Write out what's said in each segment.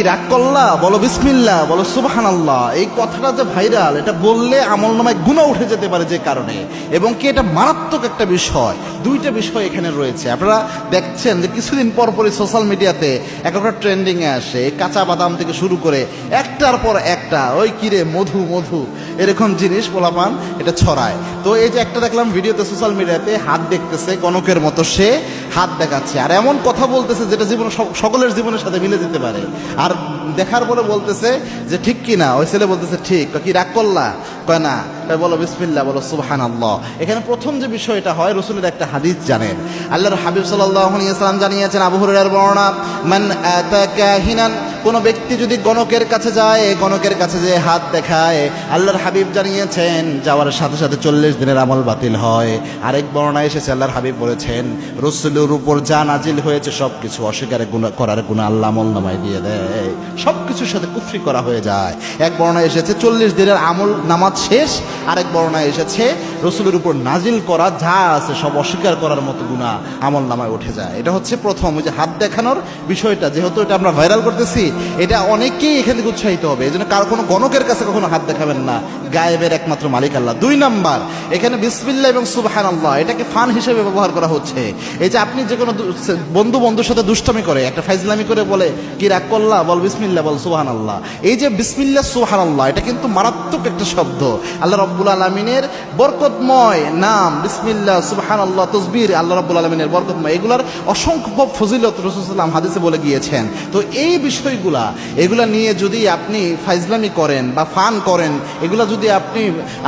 রাগ করলা, বলো বিসমিল্লাহ, বলো সুবহানাল্লাহ। এই কথাটা যে ভাইরাল, এটা বললে আমলনামায় গুনাহ উঠে যেতে পারে যে কারণে, এবং কি এটা মারাত্মক একটা বিষয়। দুইটা বিষয় এখানে রয়েছে। আপনারা দেখছেন যে কিছুদিন পর পরই সোশ্যাল মিডিয়াতে একটা ট্রেন্ডিংয়ে আসে, এই কাঁচা বাদাম থেকে শুরু করে একটার পর একটা ওই কিরে মধু মধু এরকম জিনিস পোলাপান এটা ছড়ায়। তো এই যে একটা দেখলাম ভিডিওতে সোশ্যাল মিডিয়াতে, হাত দেখতেছে গণকের মতো, সে হাত দেখাচ্ছে আর এমন কথা বলতেছে যেটা জীবনে সকলের জীবনের সাথে মিলে যেতে পারে। আর দেখার পরে বলতেছে যে ঠিক কি না, ওই ছেলে বলতেছে ঠিক। কি রাগ করলা? কয় না। বলো বিসমিল্লাহ, বলো সুবহানাল্লাহ। এখানে প্রথম যে বিষয়টা হয়, রসুলের একটা হাদিস জানেন, আল্লাহর হাবিব সাল্লাল্লাহু আলাইহি ওয়াসাল্লাম জানিয়েছেন, আবু হুরায়রার বর্ণনা, মান আতা কাহিনান, কোন ব্যক্তি যদি গণকের কাছে যায়, গণকের কাছে যে হাত দেখায়, আল্লাহর হাবিব জানিয়েছেন যাওয়ার সাথে সাথে 40 দিনের আমল বাতিল হয়। আরেক বর্ণনা এসেছে, আল্লাহর হাবিব বলেছেন রসুলের উপর যা নাজিল হয়েছে সবকিছু অস্বীকার করার গুনাহ আল্লাহ আমলনামায় দিয়ে দেয়, সবকিছুর সাথে কুফরি করা হয়ে যায়। এক বর্ণনা এসেছে 40 দিনের আমল নামাজ শেষ। আরেক বর্ণনা এসেছে রসুলের উপর নাজিল করা যা আছে সব অস্বীকার করার মতো গুনাহ আমলনামায় উঠে যায়। এটা হচ্ছে প্রথম, ওই যে হাত দেখানোর বিষয়টা, যেহেতু এটা আমরা ভাইরাল করতেছি, এটা অনেকেই এখান থেকে উৎসাহিত হবে। এই জন্য কারো কোনো গণকের কাছে কখনো হাত দেখাবেন না, গায়েবের একমাত্র মালিক আল্লাহ। 2 নাম্বার, এখানে বিসমিল্লাহ এবং সুবহানাল্লাহ এটাকে ফান হিসেবে ব্যবহার করা হচ্ছে। এই যে আপনি যে কোনো বন্ধুর সাথে দুষ্টামি করে, একটা ফাইজলামি করে বলে কি রাগ করলা, বল বিসমিল্লাহ, বল সুবহানাল্লাহ। এই যে বিসমিল্লাহ সুবহানাল্লাহ, এটা কিন্তু মারাত্মক একটা শব্দ। আল্লাহ রাব্বুল আলামিনের বরকতময় নাম বিসমিল্লাহ, সুবহানাল্লাহ, তাসবিহ আল্লাহ রাব্বুল আলামিনের বরকতময়, এগুলার অসংখ্য ফজিলত রাসূল সাল্লাল্লাহু আলাইহি ওয়াসাল্লাম হাদিসে বলে গিয়েছেন। তো এই বিষয়গুলা, এগুলা নিয়ে যদি আপনি ফাইজলামি করেন বা ফান করেন, এগুলা যদি আপনি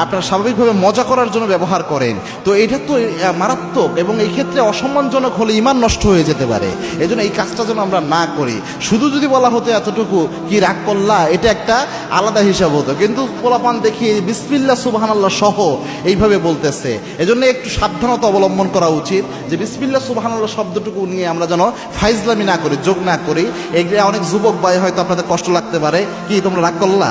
আপনার স্বাভাবিকভাবে মজা করার জন্য ব্যবহার করেন, তো এটা তো মারাত্মক, এবং এই ক্ষেত্রে অসম্মানজনক হলে ঈমান নষ্ট হয়ে যেতে পারে। এই জন্য এই কাজটা যেন আমরা না করি। শুধু যদি বলা হতো এতটুকু কি রাগ করলা, এটা একটা আলাদা হিসাব হতো, কিন্তু পোলাপান দেখি বিসমিল্লাহ সুবহানাল্লাহ সহ এইভাবে বলতেছে। এজন্য একটু সাবধানতা অবলম্বন করা উচিত, যে বিসমিল্লাহ সুবহানাল্লাহ শব্দটুকু নিয়ে আমরা যেন ফাইজলামি না করি, যোগ না করি। এগুলো অনেক যুবক ভাই হয়তো আপনাদের কষ্ট লাগতে পারে, কি তোমরা রাগ করলা।